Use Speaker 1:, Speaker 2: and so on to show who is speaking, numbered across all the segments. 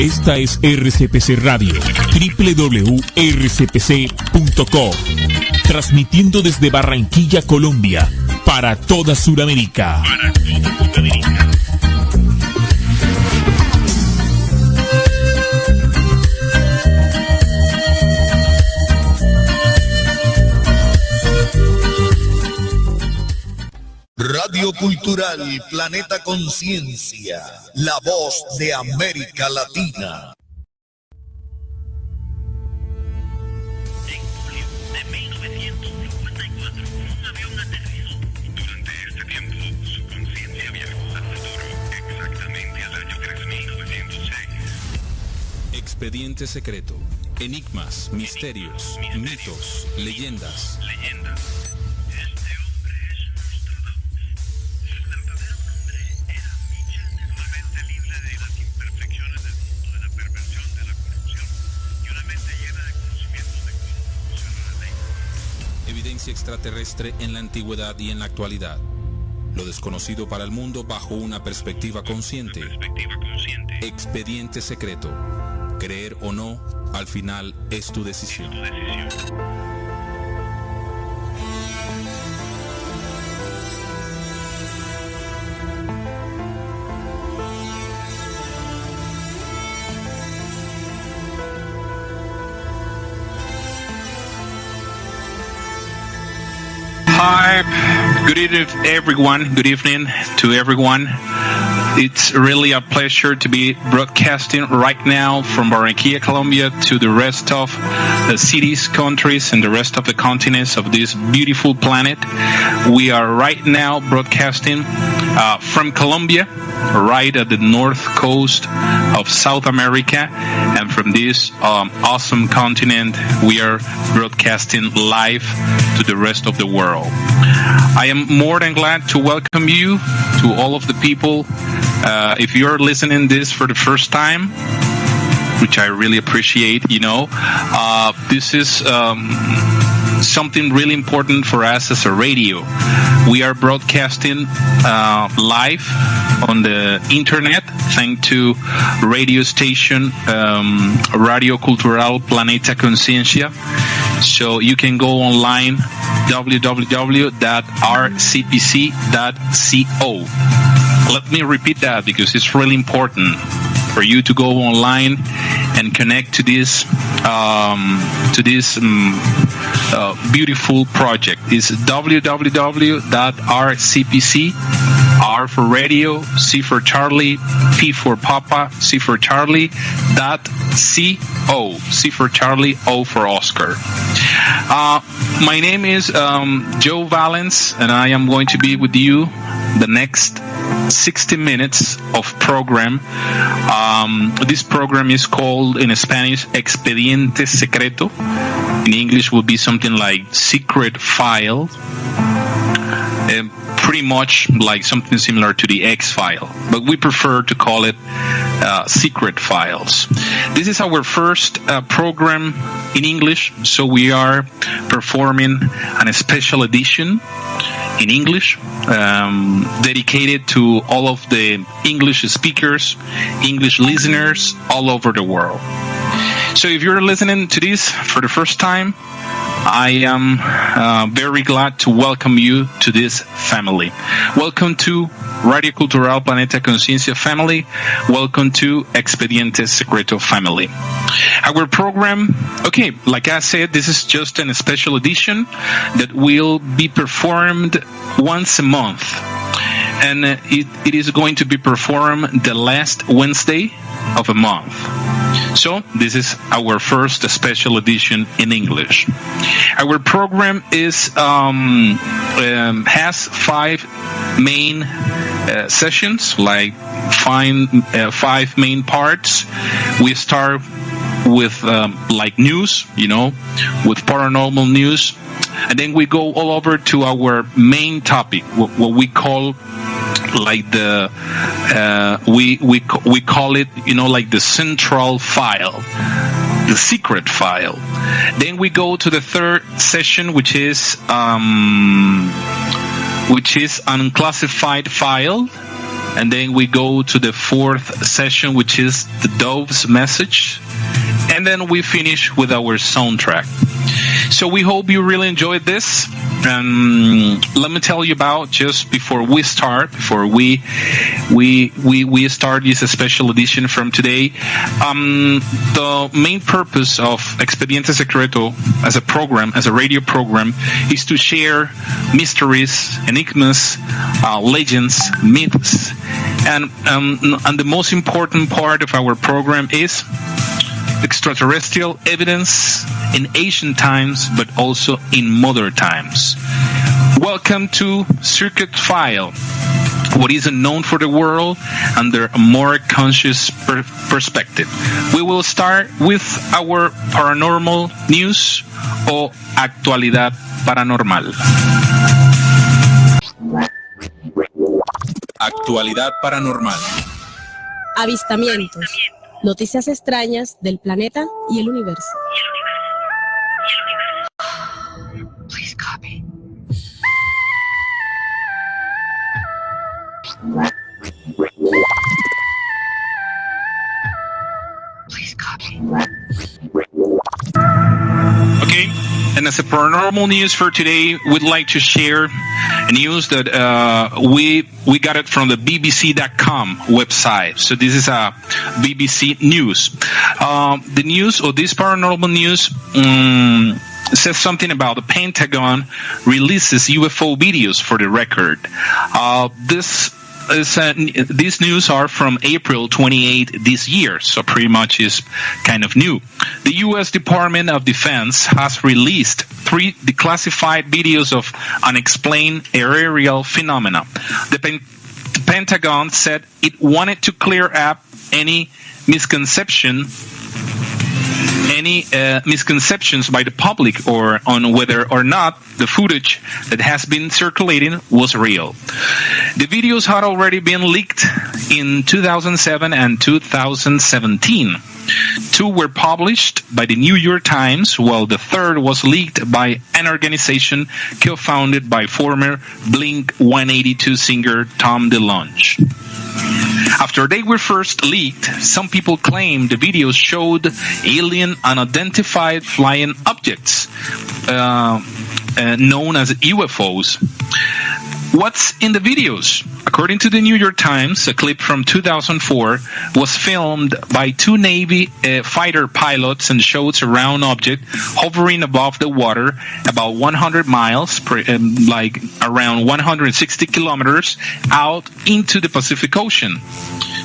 Speaker 1: Esta es RCPC Radio, www.rcpc.co, transmitiendo desde Barranquilla, Colombia, para toda Sudamérica.
Speaker 2: Radio Cultural Planeta Conciencia, la voz de América Latina.
Speaker 3: En julio de 1954, un avión aterrizó. Durante este tiempo, su conciencia viajó al futuro, exactamente al año 3906.
Speaker 4: Expediente secreto. Enigmas, misterios, mitos, leyendas. Evidencia extraterrestre en la antigüedad y en la actualidad. Lo desconocido para el mundo bajo una perspectiva consciente. Expediente secreto. Creer o no, al final es tu decisión.
Speaker 5: Hi, good evening, everyone. Good evening to everyone. It's really a pleasure to be broadcasting right now from Barranquilla, Colombia, to the rest of the cities, countries, and the rest of the continents of this beautiful planet. We are right now broadcasting from Colombia, right at the north coast of South America, and from this awesome continent, we are broadcasting live to the rest of the world. I am more than glad to welcome you, to all of the people. If you're listening this for the first time, which I really appreciate, this is something really important for us as a radio. We are broadcasting live on the internet thanks to radio station Radio Cultural Planeta Conciencia. So you can go online www.rcpc.co. Let me repeat that because it's really important for you to go online and connect to this beautiful project. It's www.rcpc, R for radio, C for Charlie, P for Papa, C for Charlie, .co, C for Charlie, O for Oscar. My name is Joe Valens, and I am going to be with you the next 60 minutes of program. This program is called in Spanish Expediente Secreto. In English would be something like secret file. Pretty much like something similar to the X-File, but we prefer to call it secret files. This is our first program in English, so we are performing a special edition in English, dedicated to all of the English speakers, English listeners all over the world. So if you're listening to this for the first time, I am very glad to welcome you to this family. Welcome to Radio Cultural Planeta Conciencia family. Welcome to Expediente Secreto family. Our program, okay, like I said, this is just a special edition that will be performed once a month. And it is going to be performed the last Wednesday of a month. So this is our first special edition in English. Our program is has 5 main sessions, like 5 main parts. We start with like news, with paranormal news, and then we go all over to our main topic, what we call like the we call it like the central file, the secret file. Then we go to the third session, which is unclassified file. and then we go to the fourth session, which is the dove's message, and then we finish with our soundtrack. So we hope you really enjoyed this. Let me tell you about, just before we start this special edition from today. The main purpose of Expediente Secreto as a program, as a radio program, is to share mysteries, enigmas, legends, myths, and the most important part of our program is extraterrestrial evidence in ancient times, but also in modern times. Welcome to Circuit File, what is unknown for the world under a more conscious perspective. We will start with our paranormal news o actualidad paranormal.
Speaker 4: Actualidad paranormal.
Speaker 6: Avistamientos. Noticias extrañas del planeta y el universo.
Speaker 3: Please copy. Please copy.
Speaker 5: Okay, and as a paranormal news for today, we'd like to share a news that we got it from the BBC.com website. So this is a BBC news. The news, or this paranormal news, says something about the Pentagon releases UFO videos for the record. These news are from April 28 this year, so pretty much is kind of new. The U.S. Department of Defense has released 3 declassified videos of unexplained aerial phenomena. The Pentagon said it wanted to clear up any misconceptions by the public or on whether or not the footage that has been circulating was real. The videos had already been leaked in 2007 and 2017. 2 were published by the New York Times, while the third was leaked by an organization co-founded by former Blink-182 singer Tom DeLonge. After they were first leaked, some people claimed the videos showed alien unidentified flying objects known as UFOs. What's in the videos? According to the New York Times, a clip from 2004 was filmed by 2 Navy fighter pilots and shows a round object hovering above the water about 100 miles, like around 160 kilometers out into the Pacific Ocean.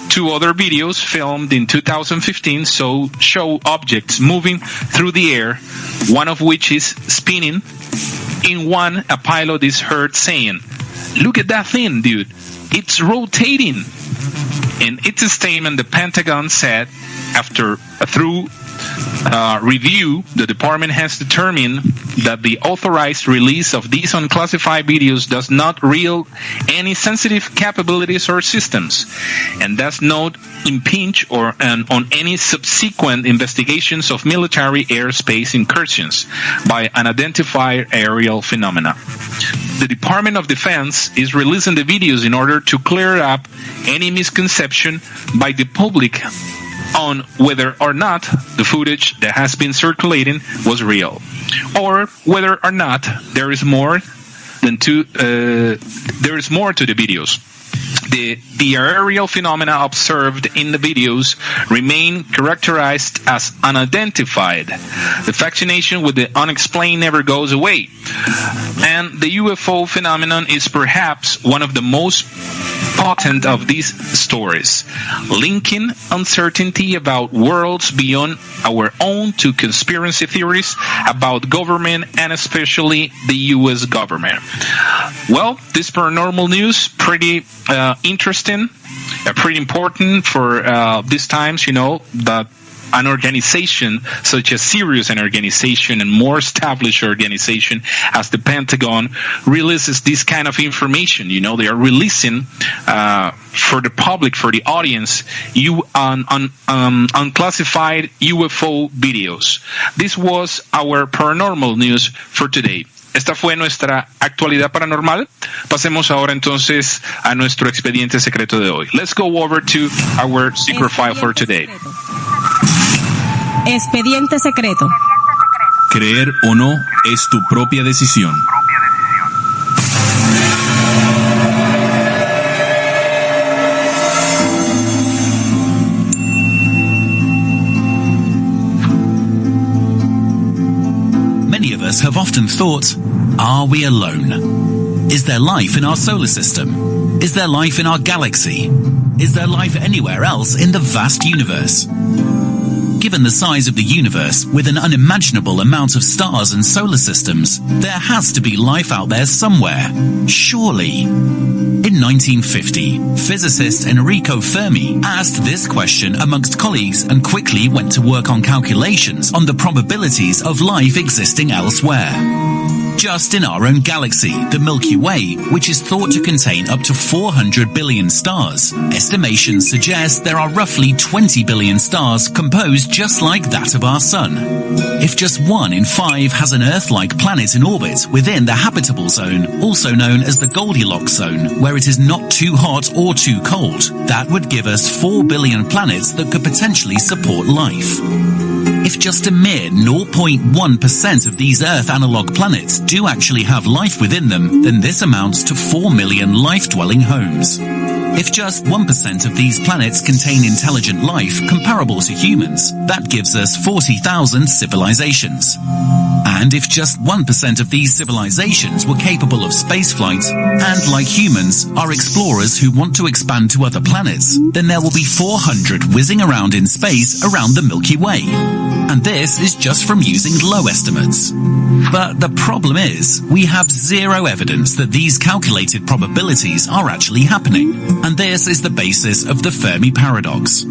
Speaker 5: 2 other videos filmed in 2015 show objects moving through the air, one of which is spinning. In one, a pilot is heard saying, "Look at that thing, dude. It's rotating." In its statement, the Pentagon said, after a thorough review, the department has determined that the authorized release of these unclassified videos does not reveal any sensitive capabilities or systems, and does not impinge on any subsequent investigations of military airspace incursions by unidentified aerial phenomena. The Department of Defense is releasing the videos in order to clear up any misconception by the public on whether or not the footage that has been circulating was real, or whether or not there is more to the videos. The aerial phenomena observed in the videos remain characterized as unidentified. The fascination with the unexplained never goes away, and the UFO phenomenon is perhaps one of the most potent of these stories, linking uncertainty about worlds beyond our own to conspiracy theories about government, and especially the U.S. government. Well, this paranormal news, pretty interesting, pretty important for these times, that an organization, such as serious an organization and more established organization as the Pentagon, releases this kind of information. They are releasing for the public, for the audience, unclassified UFO videos. This was our paranormal news for today. esta fue nuestra actualidad paranormal. Pasemos ahora entonces a nuestro expediente secreto de hoy. Let's go over to our secret file for today.
Speaker 6: Expediente secreto.
Speaker 1: Creer o no es tu propia decisión.
Speaker 7: Many of us have often thought, are we alone? Is there life in our solar system? Is there life in our galaxy? Is there life anywhere else in the vast universe? Given the size of the universe, with an unimaginable amount of stars and solar systems, there has to be life out there somewhere. Surely. In 1950, physicist Enrico Fermi asked this question amongst colleagues and quickly went to work on calculations on the probabilities of life existing elsewhere. Just in our own galaxy, the Milky Way, which is thought to contain up to 400 billion stars, estimations suggest there are roughly 20 billion stars composed just like that of our Sun. If just 1 in 5 has an Earth-like planet in orbit within the habitable zone, also known as the Goldilocks zone, where it is not too hot or too cold, that would give us 4 billion planets that could potentially support life. If just a mere 0.1% of these Earth analog planets do actually have life within them, then this amounts to 4 million life-dwelling homes. If just 1% of these planets contain intelligent life comparable to humans, that gives us 40,000 civilizations. And if just 1% of these civilizations were capable of spaceflight, and like humans, are explorers who want to expand to other planets, then there will be 400 whizzing around in space around the Milky Way. And this is just from using low estimates. But the problem is, we have zero evidence that these calculated probabilities are actually happening. And this is the basis of the Fermi paradox.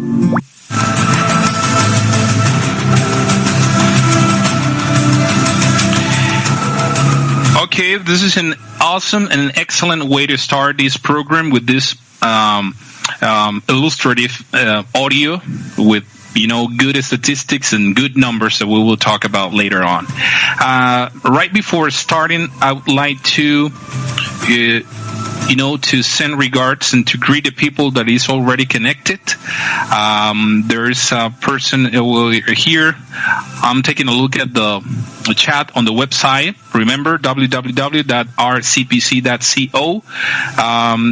Speaker 5: Okay, this is an awesome and an excellent way to start this program with this illustrative audio with good statistics and good numbers that we will talk about later on. Right before starting, I would like to to send regards and to greet the people that is already connected. There's a person here. I'm taking a look at the chat on the website. Remember, www.rcpc.co.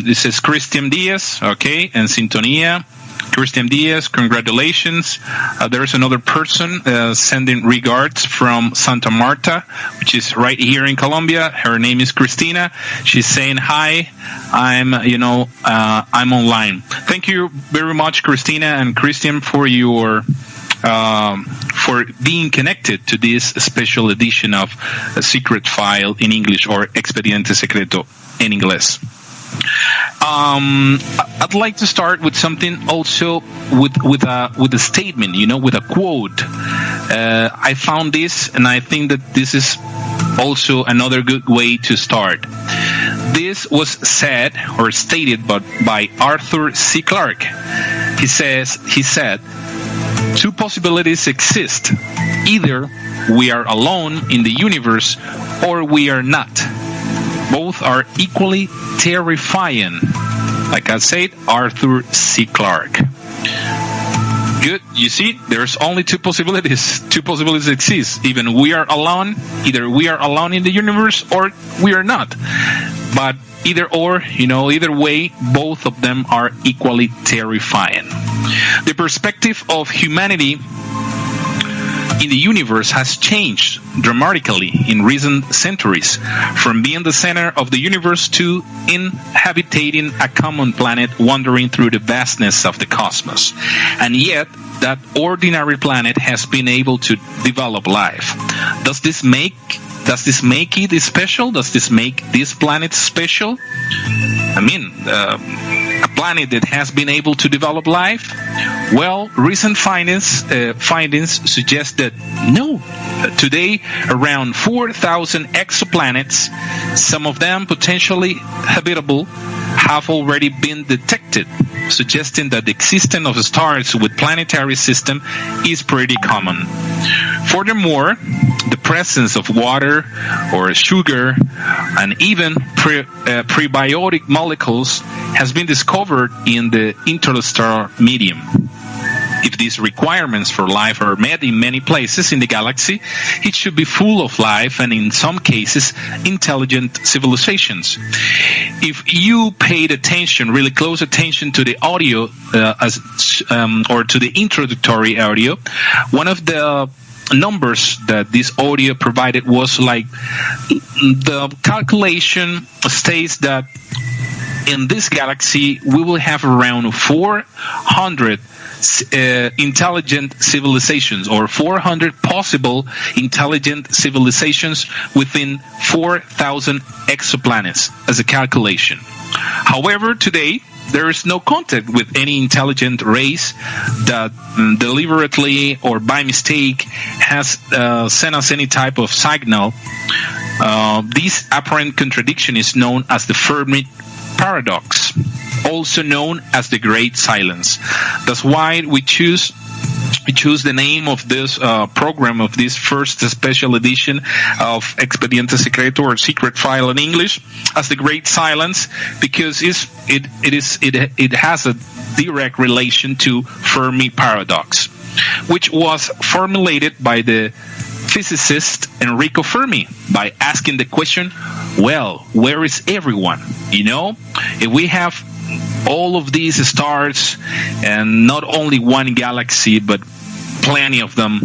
Speaker 5: This is Christian Diaz, okay, and Sintonía. Christian Diaz, congratulations. There's another person sending regards from Santa Marta, which is right here in Colombia. Her name is Cristina. She's saying, hi, I'm online. Thank you very much, Cristina and Christian, for your for being connected to this special edition of a Secret File in English, or Expediente Secreto en Inglés. I'd like to start with something also with a statement, with a quote. I found this, and I think that this is also another good way to start. This was said or stated by Arthur C. Clarke. He said, 2 possibilities exist. Either we are alone in the universe, or we are not. Both are equally terrifying. Like I said, Arthur C. Clarke. Good. You see, there's only 2 possibilities. 2 possibilities exist. Either we are alone in the universe, or we are not. But either way, both of them are equally terrifying. The perspective of humanity in the universe has changed dramatically in recent centuries, from being the center of the universe to inhabiting a common planet wandering through the vastness of the cosmos. And yet, that ordinary planet has been able to develop life. Does this make it special? Does this make this planet special? I mean, a planet that has been able to develop life? Well, recent findings suggest that no. Today, around 4,000 exoplanets, some of them potentially habitable, have already been detected, suggesting that the existence of stars with planetary system is pretty common. Furthermore, the presence of water or sugar and even prebiotic molecules has been discovered in the interstellar medium. If these requirements for life are met in many places in the galaxy, it should be full of life and in some cases intelligent civilizations. If you paid attention, really close attention to the audio or to the introductory audio, one of the numbers that this audio provided was like the calculation states that in this galaxy we will have around 400 intelligent civilizations, or 400 possible intelligent civilizations within 4,000 exoplanets as a calculation. However, today there is no contact with any intelligent race that deliberately or by mistake has sent us any type of signal. This apparent contradiction is known as the Fermi paradox, also known as the Great Silence. That's why we choose the name of this program, of this first special edition of Expediente Secreto, or Secret File in English, as the Great Silence, because it has a direct relation to Fermi paradox, which was formulated by the physicist Enrico Fermi by asking the question, well, where is everyone? If we have all of these stars and not only one galaxy but plenty of them,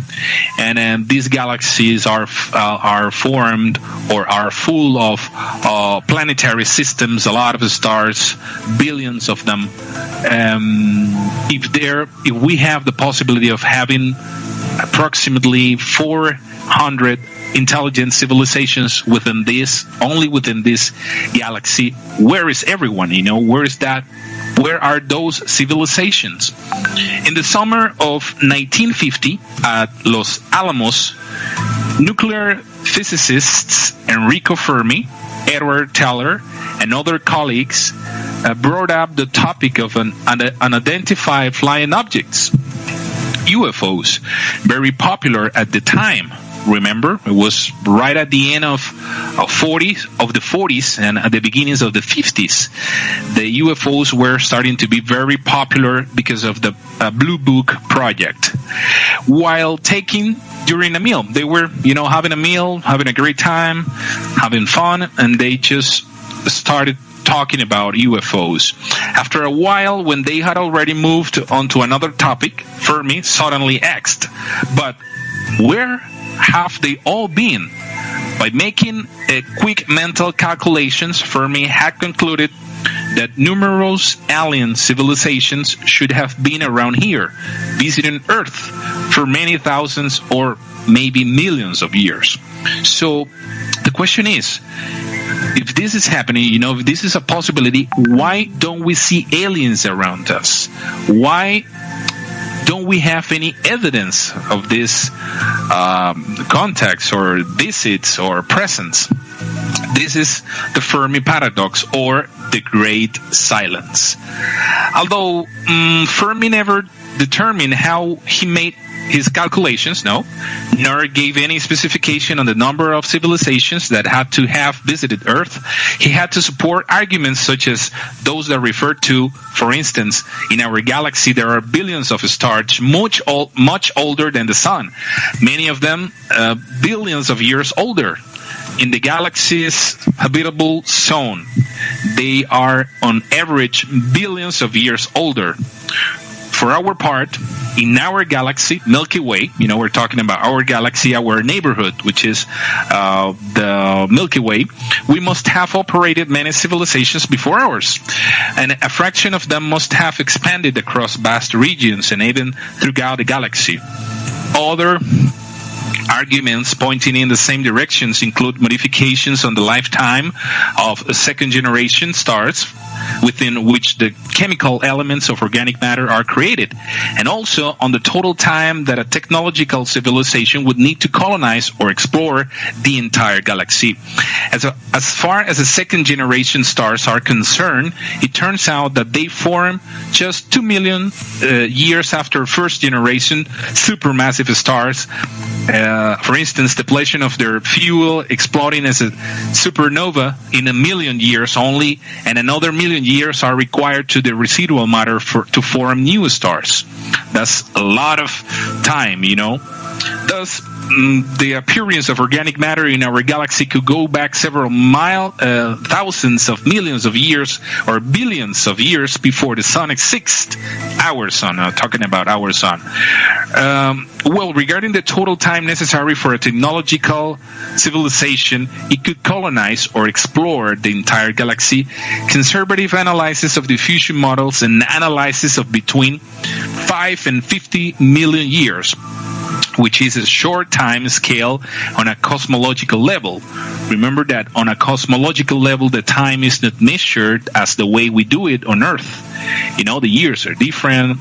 Speaker 5: and these galaxies are formed or are full of planetary systems, a lot of stars, billions of them. If we have the possibility of having approximately 400 intelligent civilizations within this galaxy, where is everyone? Where is that? Where are those civilizations? In the summer of 1950 at Los Alamos, nuclear physicists Enrico Fermi, Edward Teller, and other colleagues brought up the topic of unidentified flying objects, UFOs, very popular at the time. Remember, it was right at the end of the 40s and at the beginnings of the 50s. The UFOs were starting to be very popular because of the Blue Book project. While taking during a meal, they were, having a meal, having a great time, having fun, and they just started talking about UFOs. After a while, when they had already moved on to another topic, Fermi suddenly asked, but where have they all been? By making quick mental calculations, Fermi had concluded that numerous alien civilizations should have been around here, visiting Earth for many thousands or maybe millions of years. So the question is, if this is happening, if this is a possibility, why don't we see aliens around us? Why don't we have any evidence of this contacts or visits or presence? This is the Fermi paradox, or the Great Silence. Although Fermi never determined how he made his calculations, nor gave any specification on the number of civilizations that had to have visited Earth, he had to support arguments such as those that refer to, for instance, in our galaxy there are billions of stars much older than the Sun, many of them billions of years older. In the galaxy's habitable zone, they are on average billions of years older. For our part, in our galaxy, Milky Way, we're talking about our galaxy, our neighborhood, which is the Milky Way, we must have operated many civilizations before ours, and a fraction of them must have expanded across vast regions and even throughout the galaxy. Other arguments pointing in the same directions include modifications on the lifetime of second-generation stars, within which the chemical elements of organic matter are created, and also on the total time that a technological civilization would need to colonize or explore the entire galaxy. As far as the second generation stars are concerned, it turns out that they form just 2 million years after first generation supermassive stars. For instance, depletion of their fuel exploding as a supernova in 1 million years only, and another 1 million years are required to the residual matter to form new stars. That's a lot of time, Thus, the appearance of organic matter in our galaxy could go back several thousands of millions of years or billions of years before the sun exists. Our sun, talking about our sun. Well, regarding the total time necessary for a technological civilization, it could colonize or explore the entire galaxy. Conservative analysis of diffusion models and analysis of between 5 and 50 million years, which is a short time scale on a cosmological level. Remember that on a cosmological level, the time is not measured as the way we do it on Earth. The years are different.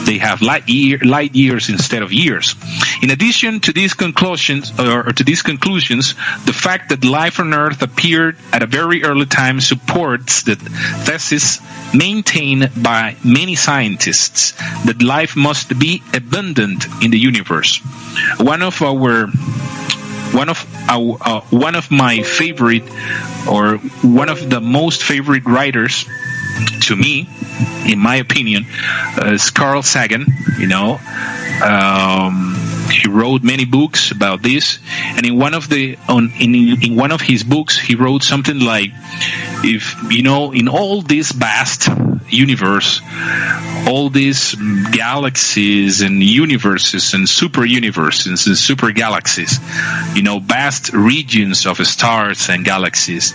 Speaker 5: They have light years instead of years. In addition to these conclusions, the fact that life on Earth appeared at a very early time supports the thesis maintained by many scientists that life must be abundant in the universe. One of the most favorite writers to me, in my opinion, is Carl Sagan. He wrote many books about this, and in one of his books, he wrote something like, if in all this vast universe, all these galaxies and universes and super universes and super galaxies, vast regions of stars and galaxies,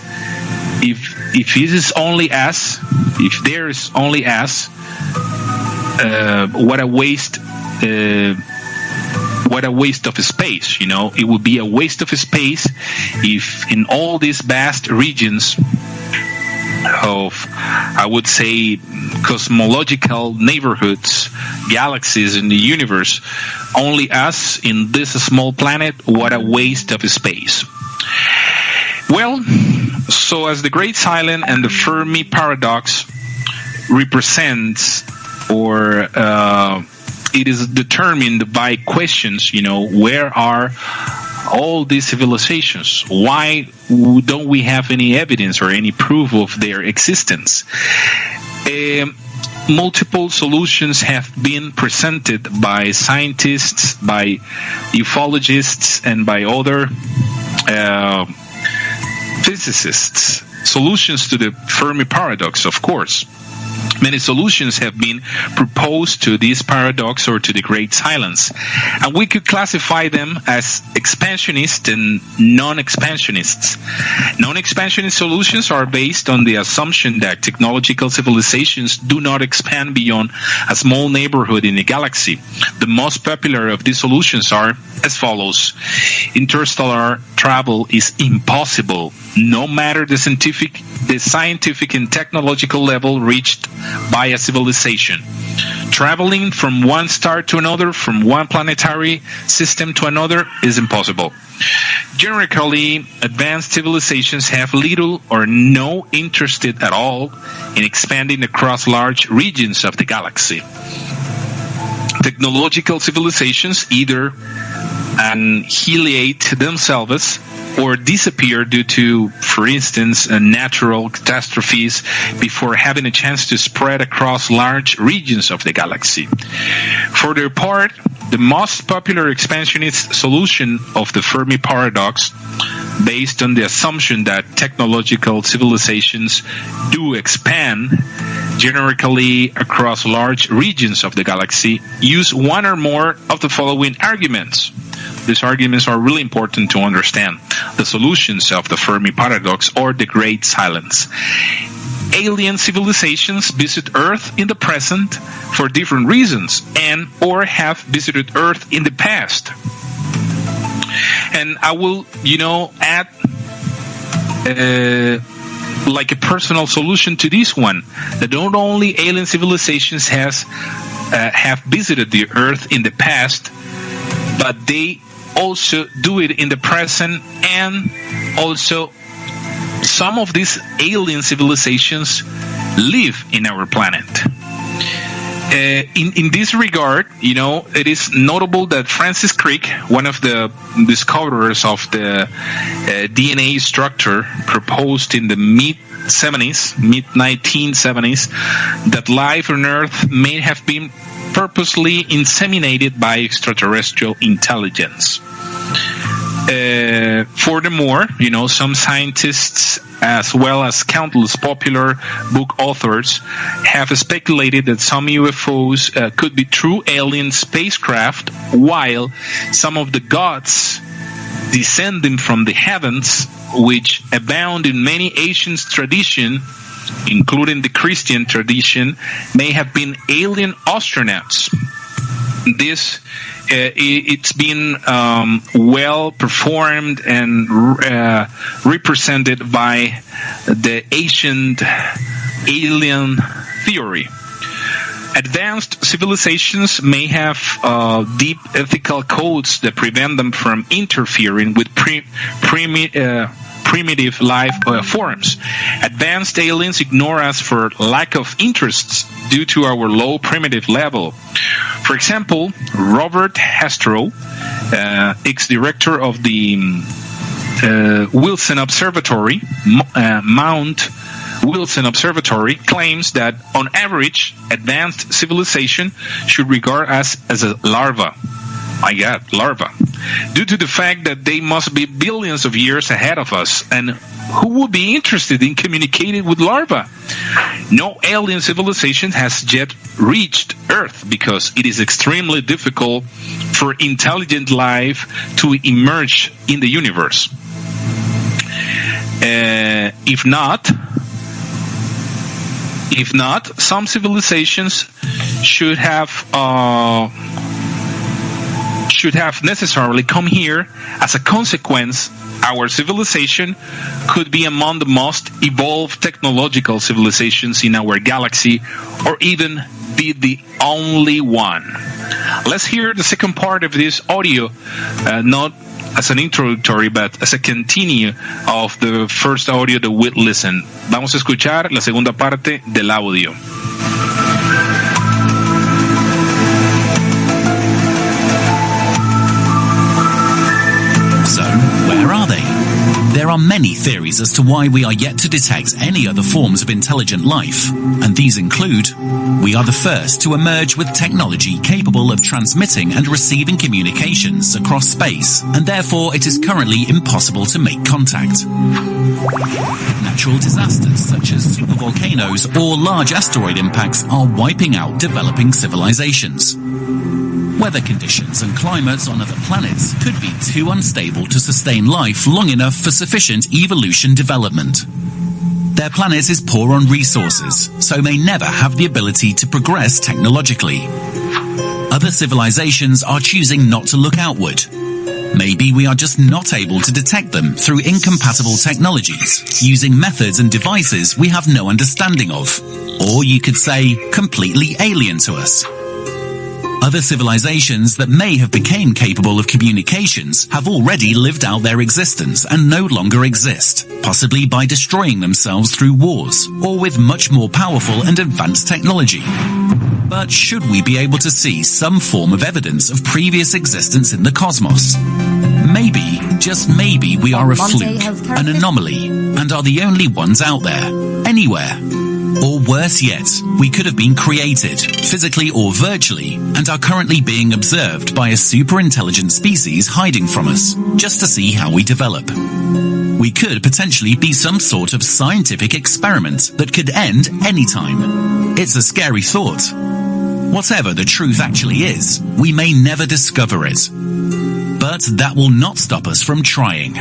Speaker 5: if it is only us, if there is only us, what a waste of space. It would be a waste of space if in all these vast regions of, I would say, cosmological neighborhoods, galaxies in the universe, only us in this small planet, what a waste of space. Well, so as the Great Silent and the Fermi paradox represents, or it is determined by questions, where are all these civilizations? Why don't we have any evidence or any proof of their existence? Multiple solutions have been presented by scientists, by ufologists, and by other physicists. Solutions to the Fermi paradox, of course. Many solutions have been proposed to this paradox or to the Great Silence, and we could classify them as expansionist and non-expansionists. Non-expansionist solutions are based on the assumption that technological civilizations do not expand beyond a small neighborhood in the galaxy. The most popular of these solutions are as follows. Interstellar travel is impossible, no matter the scientific and technological level reached by a civilization. Traveling from one star to another, from one planetary system to another, is impossible. Generally, advanced civilizations have little or no interest at all in expanding across large regions of the galaxy. Technological civilizations either annihilate themselves or disappear due to, for instance, natural catastrophes before having a chance to spread across large regions of the galaxy. For their part, the most popular expansionist solution of the Fermi paradox, based on the assumption that technological civilizations do expand generically across large regions of the galaxy, use one or more of the following arguments. These arguments are really important to understand the solutions of the Fermi paradox or the Great Silence. Alien civilizations visit Earth in the present for different reasons and or have visited Earth in the past. And I will, add like a personal solution to this one, that not only alien civilizations have visited the Earth in the past, but they also do it in the present, and also some of these alien civilizations live in our planet. In this regard, it is notable that Francis Crick, one of the discoverers of the DNA structure proposed in the mid-1970s, that life on Earth may have been purposely inseminated by extraterrestrial intelligence. Furthermore, some scientists, as well as countless popular book authors, have speculated that some UFOs could be true alien spacecraft, while some of the gods descending from the heavens, which abound in many ancient traditions, including the Christian tradition, may have been alien astronauts. This it's been well performed and represented by the ancient alien theory. Advanced civilizations may have deep ethical codes that prevent them from interfering with primitive life forms. Advanced aliens ignore us for lack of interests due to our low primitive level. For example, Robert Hastrow, ex-director of the Wilson Observatory, Mount Wilson Observatory, claims that on average, advanced civilization should regard us as a larva. My God, larva. Due to the fact that they must be billions of years ahead of us, and who would be interested in communicating with larvae? No alien civilization has yet reached Earth because it is extremely difficult for intelligent life to emerge in the universe. If not, some civilizations should have necessarily come here. As a consequence, our civilization could be among the most evolved technological civilizations in our galaxy, or even be the only one. Let's hear the second part of this audio, not as an introductory, but as a continue of the first audio that we listened. Vamos a escuchar la segunda parte del audio.
Speaker 7: So, where are they? There are many theories as to why we are yet to detect any other forms of intelligent life, and these include: we are the first to emerge with technology capable of transmitting and receiving communications across space, and therefore it is currently impossible to make contact. Natural disasters such as supervolcanoes or large asteroid impacts are wiping out developing civilizations. Weather conditions and climates on other planets could be too unstable to sustain life long enough for sufficient evolution development. Their planet is poor on resources, so may never have the ability to progress technologically. Other civilizations are choosing not to look outward. Maybe we are just not able to detect them through incompatible technologies, using methods and devices we have no understanding of, or you could say, completely alien to us. Other civilizations that may have become capable of communications have already lived out their existence and no longer exist, possibly by destroying themselves through wars, or with much more powerful and advanced technology. But should we be able to see some form of evidence of previous existence in the cosmos? Maybe, just maybe, we are a fluke, an anomaly, and are the only ones out there, anywhere. Or worse yet, we could have been created, physically or virtually, and are currently being observed by a super-intelligent species hiding from us, just to see how we develop. We could potentially be some sort of scientific experiment that could end anytime. It's a scary thought. Whatever the truth actually is, we may never discover it. But that will not stop us from trying.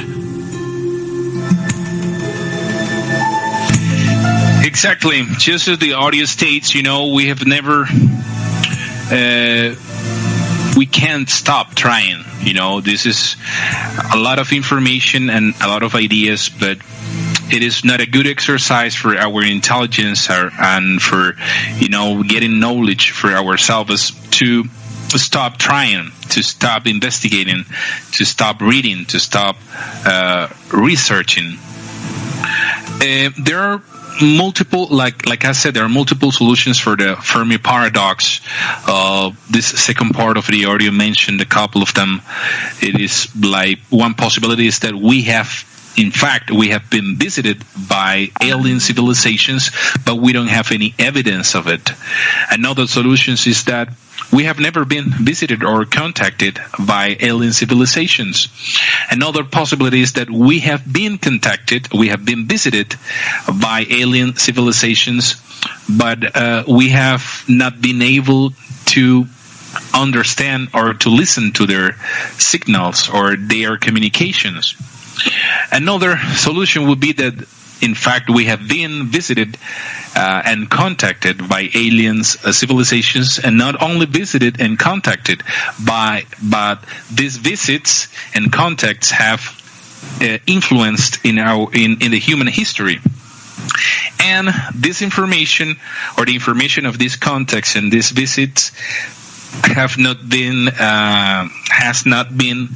Speaker 5: Exactly. Just as the audio states, we have never, we can't stop trying. This is a lot of information and a lot of ideas, but it is not a good exercise for our intelligence and for, getting knowledge for ourselves to stop trying, to stop investigating, to stop reading, to stop researching. There are multiple, like I said, there are multiple solutions for the Fermi paradox. This second part of the audio mentioned a couple of them. It is like one possibility is that we have been visited by alien civilizations, but we don't have any evidence of it. Another solution is that we have never been visited or contacted by alien civilizations. Another possibility is that we have been visited by alien civilizations, but we have not been able to understand or to listen to their signals or their communications. Another solution would be that, in fact, we have been visited and contacted by aliens, civilizations, and not only visited and contacted but these visits and contacts have influenced in the human history. And this information, or the information of these contacts and these visits, has not been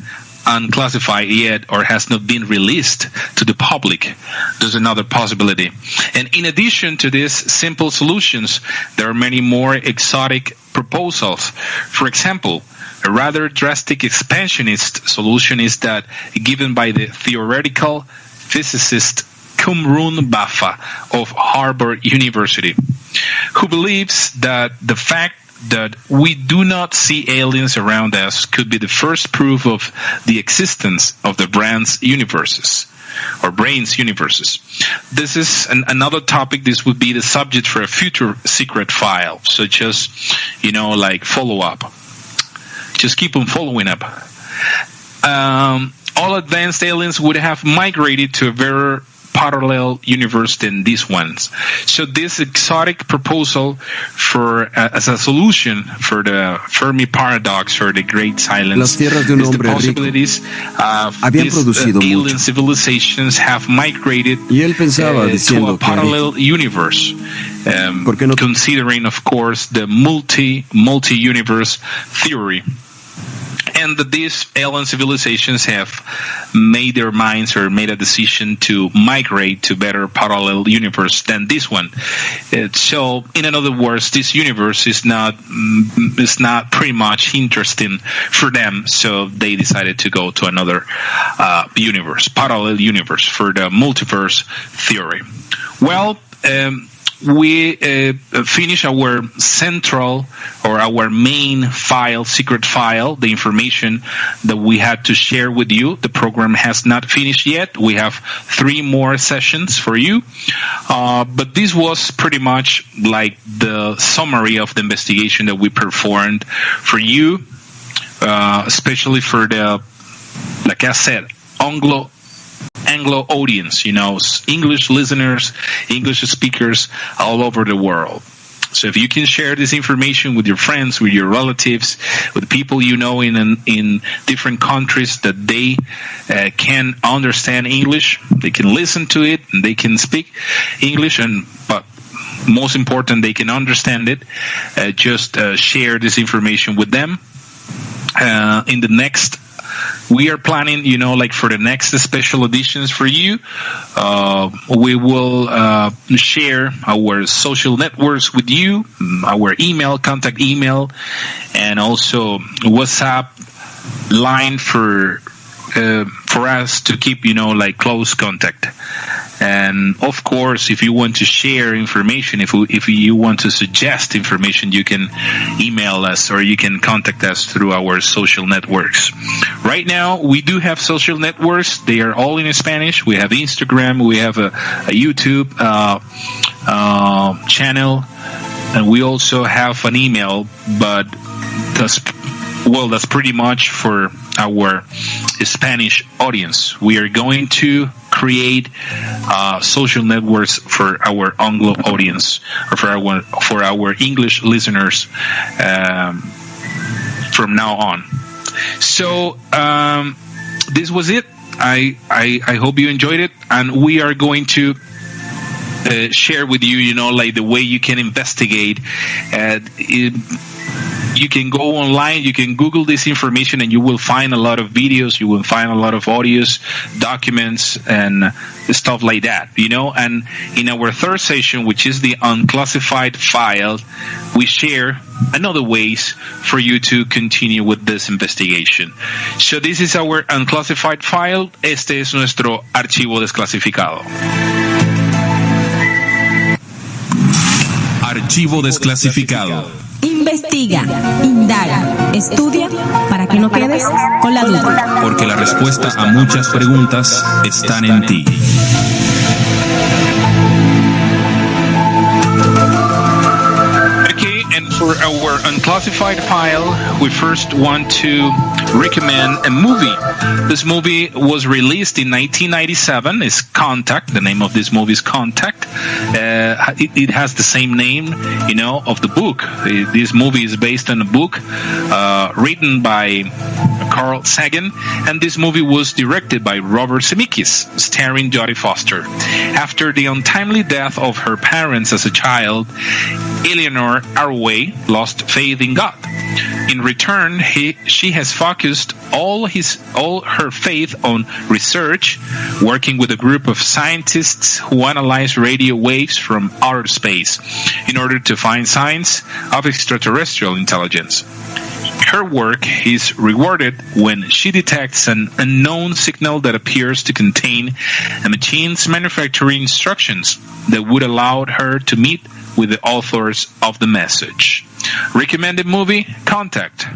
Speaker 5: unclassified yet, or has not been released to the public. There's another possibility. And in addition to these simple solutions, there are many more exotic proposals. For example, a rather drastic expansionist solution is that given by the theoretical physicist Kumrun Baffa of Harvard University, who believes that the fact that we do not see aliens around us could be the first proof of the existence of the brain's universes. This is another topic. This would be the subject for a future secret file. So just, follow up. Just keep on following up. All advanced aliens would have migrated to a very parallel universe than these ones. So this exotic proposal as a solution for the Fermi paradox or the Great Silence is the possibilities of these alien civilizations have migrated to a parallel universe, considering, of course, the multi-universe theory. And that these alien civilizations have made their minds or made a decision to migrate to better parallel universe than this one. So, in other words, this universe is not pretty much interesting for them. So they decided to go to another parallel universe for the multiverse theory. Well, we finish our central or our main file, secret file, the information that we had to share with you. The program has not finished yet. We have 3 more sessions for you. But this was pretty much like the summary of the investigation that we performed for you, especially for the, like I said, Anglo audience, English listeners, English speakers all over the world. So if you can share this information with your friends, with your relatives, with people you know in different countries that they can understand English, they can listen to it, and they can speak English, but most important, they can understand it. Just share this information with them. In the next, we are planning, for the next special editions for you, we will share our social networks with you, our contact email, and also WhatsApp line for us to keep, close contact. And of course, if you want to share information, if you want to suggest information, you can email us or you can contact us through our social networks. Right now, we do have social networks. They are all in Spanish. We have Instagram. We have a YouTube channel. And we also have an email, but that's pretty much for our Spanish audience. We are going to create social networks for our Anglo audience, or for our English listeners from now on. So this was it. I hope you enjoyed it. and we are going to share with you, like the way you can investigate. You can go online, you can Google this information, and you will find a lot of videos, you will find a lot of audios, documents, and stuff like that, And in our third session, which is the unclassified file, we share another ways for you to continue with this investigation. So this is our unclassified file. Este es nuestro archivo desclasificado.
Speaker 1: Archivo desclasificado.
Speaker 6: Investiga, indaga, estudia para que no quedes con la duda.
Speaker 1: Porque la respuesta a muchas preguntas están en ti.
Speaker 5: And for our unclassified file, we first want to recommend a movie. This movie was released in 1997. It's Contact. The name of this movie is Contact. It has the same name, of the book. This movie is based on a book written by Carl Sagan, and this movie was directed by Robert Zemeckis, starring Jodie Foster. After the untimely death of her parents as a child, Eleanor Arway lost faith in God. In return, she has focused all her faith on research, working with a group of scientists who analyze radio waves from outer space in order to find signs of extraterrestrial intelligence. Her work is rewarded when she detects an unknown signal that appears to contain a machine's manufacturing instructions that would allow her to meet with the authors of the message. Recommended movie, Contact.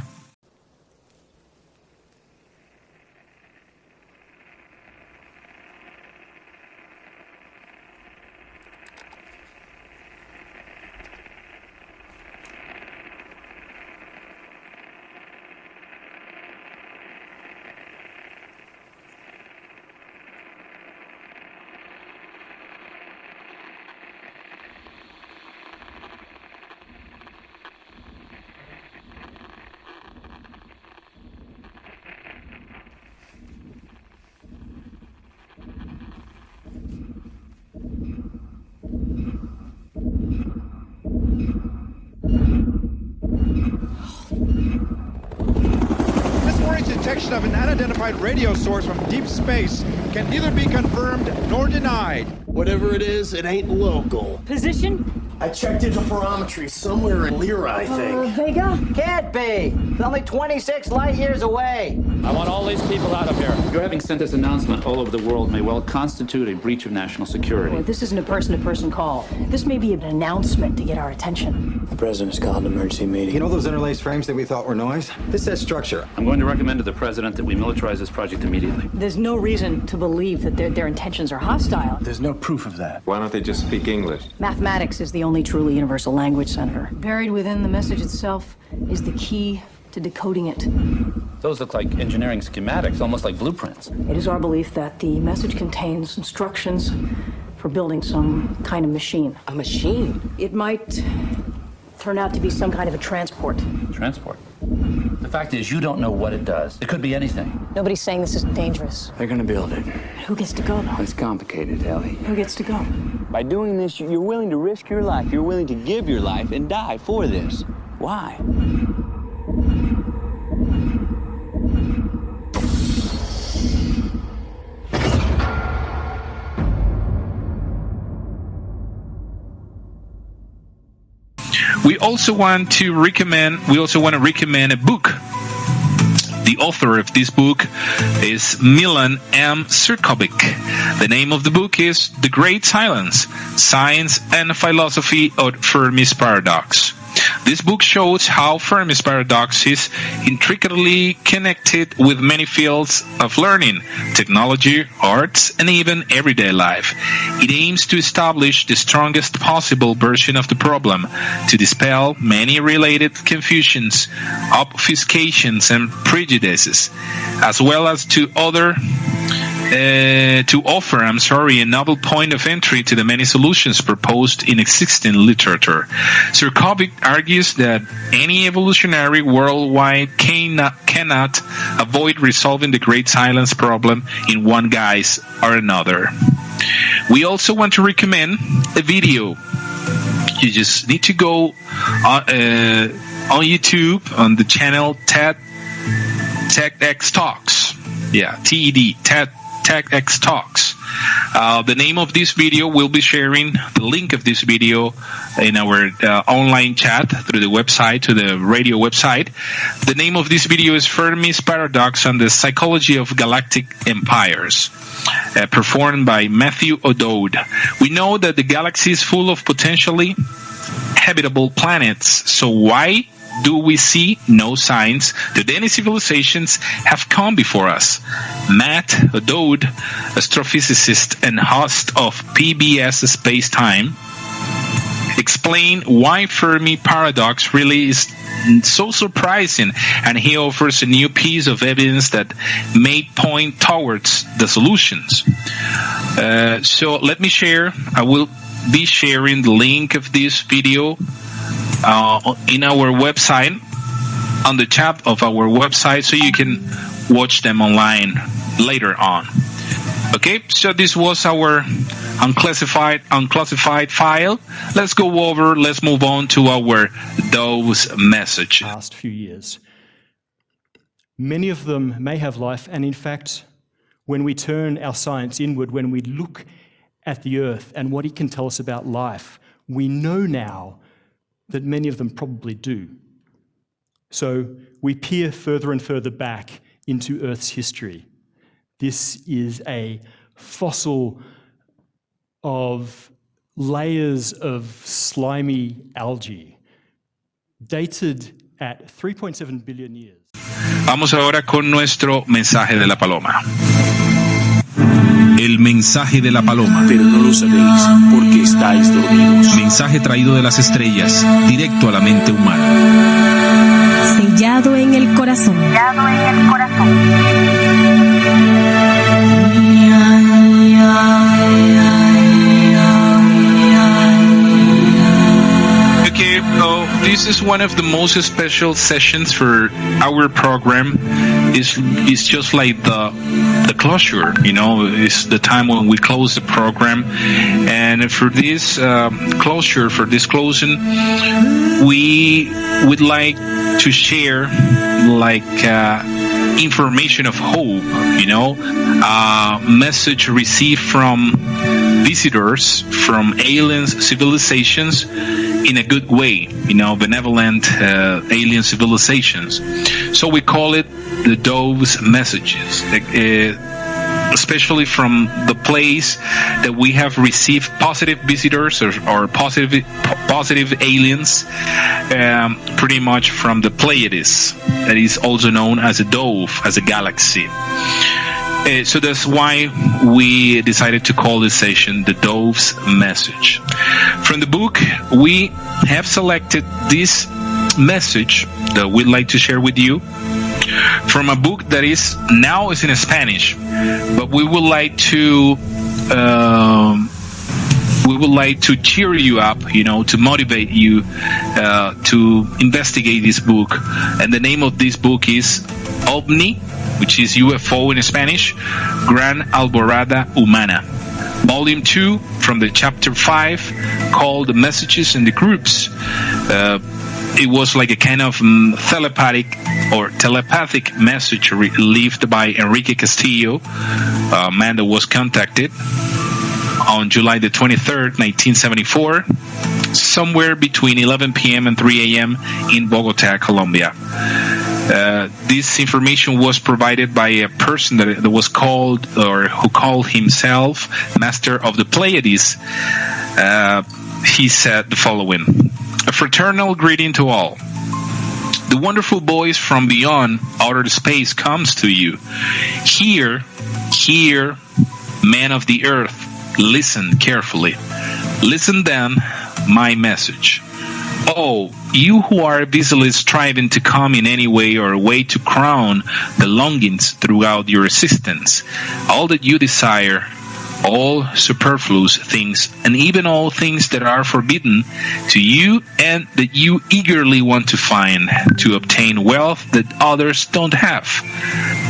Speaker 8: Of an unidentified radio source from deep space can neither be confirmed nor denied.
Speaker 9: Whatever it is, it ain't local.
Speaker 10: Position?
Speaker 9: I checked interferometry somewhere in Lyra, I think.
Speaker 10: Vega?
Speaker 11: Can't be. It's only 26 light years away.
Speaker 12: I want all these people out of here. Your having sent this announcement all over the world may well constitute a breach of national security.
Speaker 10: Well, this isn't a person-to-person call. This may be an announcement to get our attention.
Speaker 9: The president's called an emergency meeting.
Speaker 13: You know those interlaced frames that we thought were noise? This has structure.
Speaker 12: I'm going to recommend to the president that we militarize this project immediately.
Speaker 10: There's no reason to believe that their intentions are hostile.
Speaker 13: There's no proof of that.
Speaker 14: Why don't they just speak English?
Speaker 10: Mathematics is the only truly universal language, Senator. Buried within the message itself is the key to decoding it.
Speaker 12: Those look like engineering schematics, almost like blueprints.
Speaker 10: It is our belief that the message contains instructions for building some kind of machine.
Speaker 11: A machine?
Speaker 10: It might turn out to be some kind of a transport.
Speaker 12: Transport? The fact is, you don't know what it does. It could be anything.
Speaker 10: Nobody's saying this is dangerous.
Speaker 9: They're gonna build it.
Speaker 10: Who gets to go, though?
Speaker 9: It's complicated, Ellie.
Speaker 10: Who gets to go?
Speaker 11: By doing this, you're willing to risk your life. You're willing to give your life and die for this. Why?
Speaker 5: We also want to recommend a book. The author of this book is Milan M. Cirkovic. The name of the book is The Great Silence: Science and Philosophy of Fermi's Paradox. This book shows how Fermi's paradox is intricately connected with many fields of learning, technology, arts, and even everyday life. It aims to establish the strongest possible version of the problem, to dispel many related confusions, obfuscations, and prejudices, as well as to other to offer, a novel point of entry to the many solutions proposed in existing literature. Surkovic argues that any evolutionary worldwide cannot avoid resolving the great silence problem in one guise or another. We also want to recommend a video. You just need to go on YouTube on the channel TEDx Talks. Yeah, TED, TEDx Talks. The name of this video, we'll be sharing the link of this video in our online chat through the website, to the radio website. The name of this video is Fermi's Paradox on the Psychology of Galactic Empires, performed by Matthew O'Dowd. We know that the galaxy is full of potentially habitable planets, so why do we see no signs that any civilizations have come before us? Matt O'Dowd, astrophysicist and host of PBS Space Time, explain why Fermi paradox really is so surprising, and he offers a new piece of evidence that may point towards the solutions. So let me share. I will be sharing the link of this video in our website, on the chat of our website, so you can watch them online later on. Okay, so this was our unclassified file. Let's move on to our those messages.
Speaker 14: Past few years. Many of them may have life, and in fact, when we turn our science inward, when we look at the earth and what it can tell us about life, we know now that many of them probably do. So we peer further and further back into Earth's history. This is a fossil of layers of slimy algae, dated at 3.7 billion years.
Speaker 5: Vamos ahora con nuestro mensaje de la paloma.
Speaker 1: El mensaje de la paloma.
Speaker 15: Pero no lo sabéis porque estáis dormidos.
Speaker 1: Mensaje traído de las estrellas, directo a la mente humana.
Speaker 6: Sellado en el corazón.
Speaker 16: Sellado en el corazón.
Speaker 5: Okay, this is one of the most special sessions for our program. It's just like the closure, it's the time when we close the program. And for this closing, we would like to share information of hope, message received from visitors from alien civilizations in a good way, benevolent alien civilizations. So we call it the Dove's messages, especially from the place that we have received positive visitors or positive aliens, pretty much from the Pleiades, that is also known as a dove, as a galaxy. So that's why we decided to call this session the Dove's Message. From the book, we have selected this message that we'd like to share with you from a book that is in Spanish, but we would like to cheer you up, to motivate you to investigate this book. And the name of this book is OVNI, which is UFO in Spanish, Gran Alborada Humana, Volume 2, from the Chapter 5, called The Messages in the Groups. It was like a kind of telepathic message left by Enrique Castillo, a man that was contacted on July the 23rd, 1974, somewhere between 11 p.m. and 3 a.m. in Bogota, Colombia. This information was provided by a person that was called, or who called himself, Master of the Pleiades. He said the following: a fraternal greeting to all. The wonderful voice from beyond outer space comes to you. Hear, man of the earth, listen carefully. Listen then, my message. Oh, you who are busily striving to come in any way or way to crown the longings throughout your existence, all that you desire, all superfluous things, and even all things that are forbidden to you and that you eagerly want to find to obtain wealth that others don't have.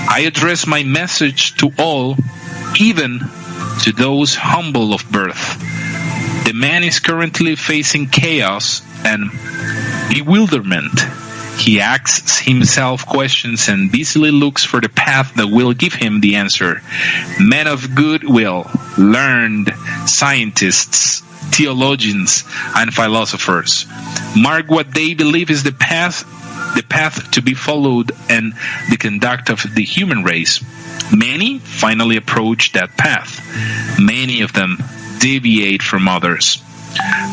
Speaker 5: I address my message to all, even to those humble of birth. The man is currently facing chaos and bewilderment. He asks himself questions and busily looks for the path that will give him the answer. Men of goodwill, learned scientists, theologians, and philosophers mark what they believe is the path to be followed and the conduct of the human race. Many finally approach that path. Many of them deviate from others.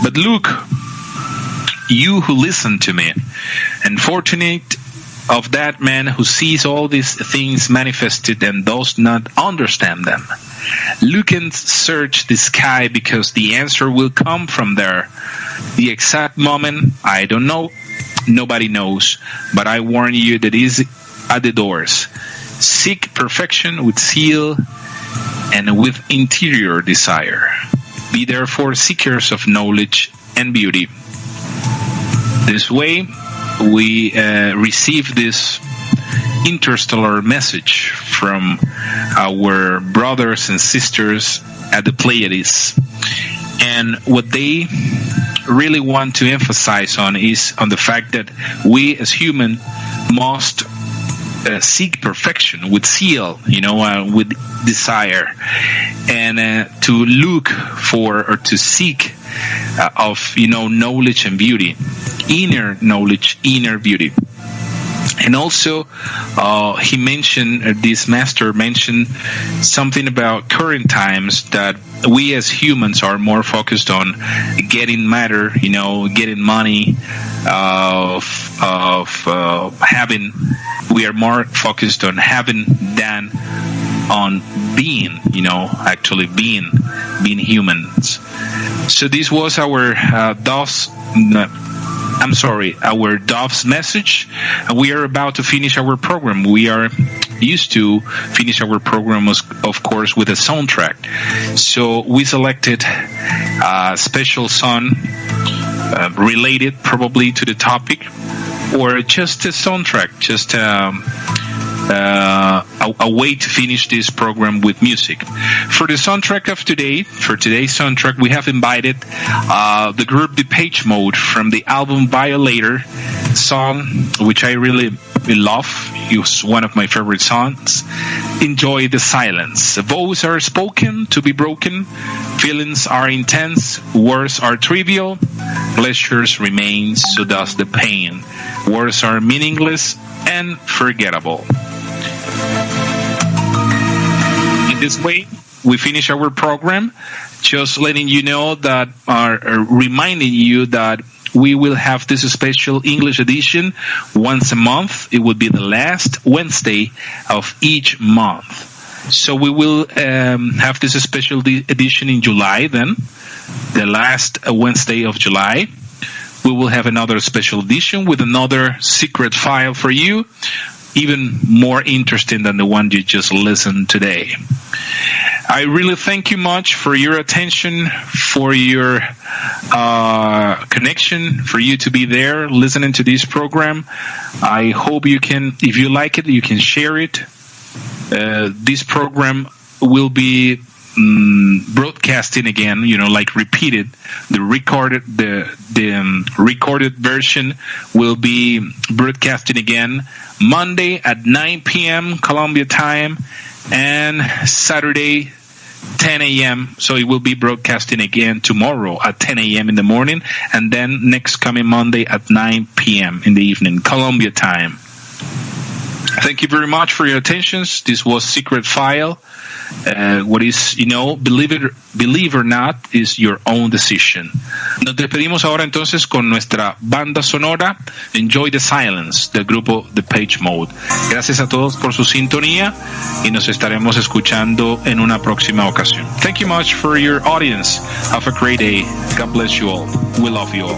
Speaker 5: But look, you who listen to me, and fortunate of that man who sees all these things manifested and does not understand them. Look and search the sky, because the answer will come from there. The exact moment, I don't know. Nobody knows. But I warn you that it is at the doors. Seek perfection with zeal and with interior desire. Be therefore seekers of knowledge and beauty. This way, we receive this interstellar message from our brothers and sisters at the Pleiades. And what they really want to emphasize on is on the fact that we as humans must seek perfection with zeal, with desire, and to look for or to seek of knowledge and beauty, inner knowledge, inner beauty. And also, this master mentioned something about current times, that we as humans are more focused on getting matter, getting money, having. We are more focused on having than on being, actually being humans. So this was our our Dove's message, and we are about to finish our program. We are used to finish our program, of course, with a soundtrack. So we selected a special song related probably to the topic, or just a soundtrack, just a way to finish this program with music. For the soundtrack of today, for today's soundtrack, we have invited the group Depeche Mode from the album Violator song, which I really love. It's one of my favorite songs. Enjoy the silence. Vows are spoken to be broken. Feelings are intense. Words are trivial. Pleasures remain, so does the pain. Words are meaningless and forgettable. In this way, we finish our program, just letting you know that, reminding you that we will have this special English edition once a month. It will be the last Wednesday of each month. So we will have this special edition in July then, the last Wednesday of July. We will have another special edition with another secret file for you, even more interesting than the one you just listened today. I really thank you much for your attention, for your connection, for you to be there listening to this program. I hope you can, if you like it, you can share it. This program will be broadcasting again, like repeated. The recorded version will be broadcasting again Monday at 9 p.m. Colombia time and Saturday 10 a.m. So it will be broadcasting again tomorrow at 10 a.m. in the morning, and then next coming Monday at 9 p.m. in the evening Colombia time. Thank you very much for your attention. This was Secret File. What is, believe or not, is your own decision. Nos despedimos ahora entonces con nuestra banda sonora Enjoy the Silence del grupo Depeche Mode. Gracias a todos por su sintonía y nos estaremos escuchando en una próxima ocasión. Thank you much for your audience. Have a great day. God bless you all. We love you all.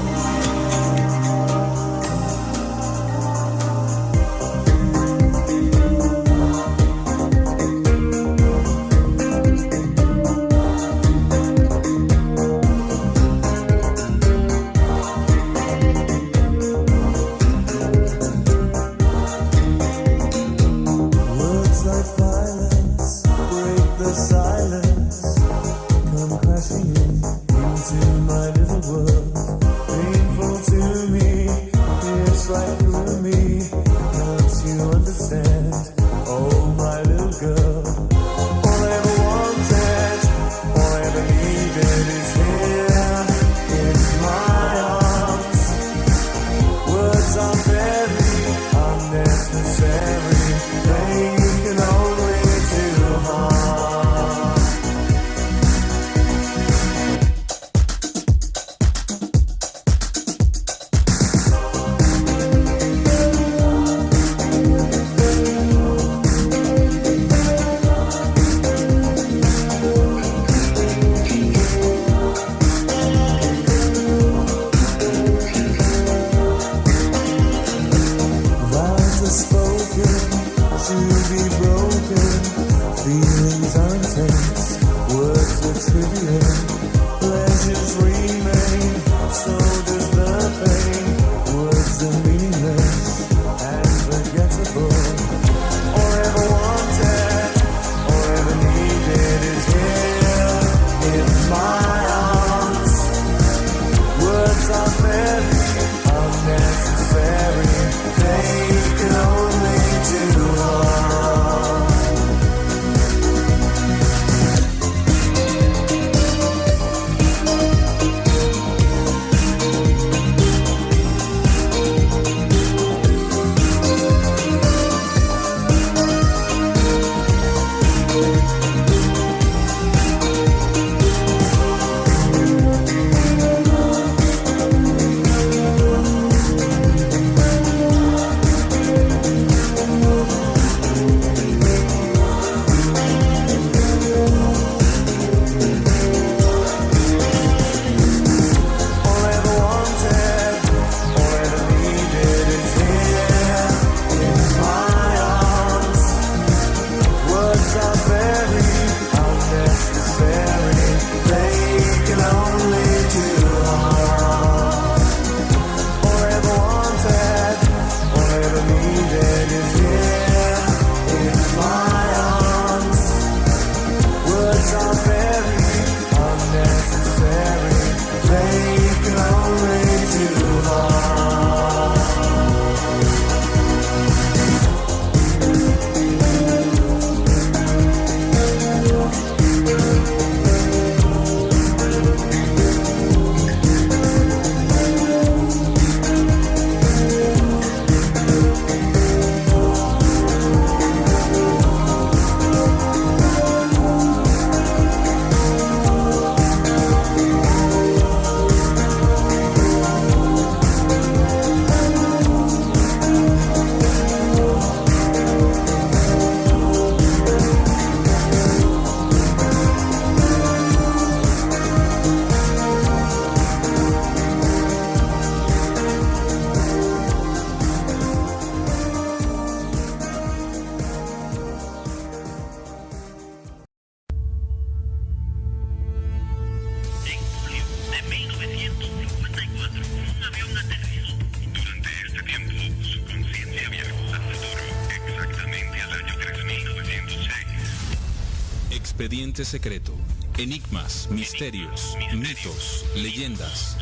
Speaker 4: Expediente secreto. Enigmas, misterios, mitos, leyendas.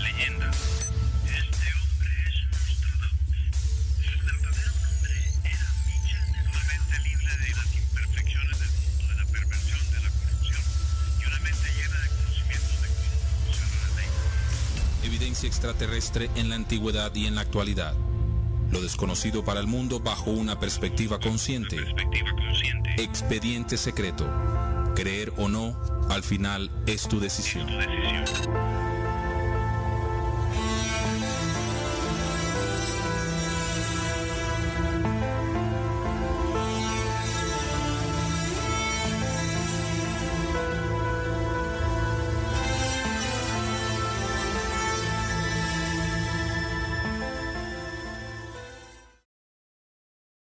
Speaker 4: Evidencia extraterrestre en la antigüedad y en la actualidad. Lo desconocido para el mundo bajo una perspectiva consciente. Expediente secreto. Creer o no, al final es tu decisión.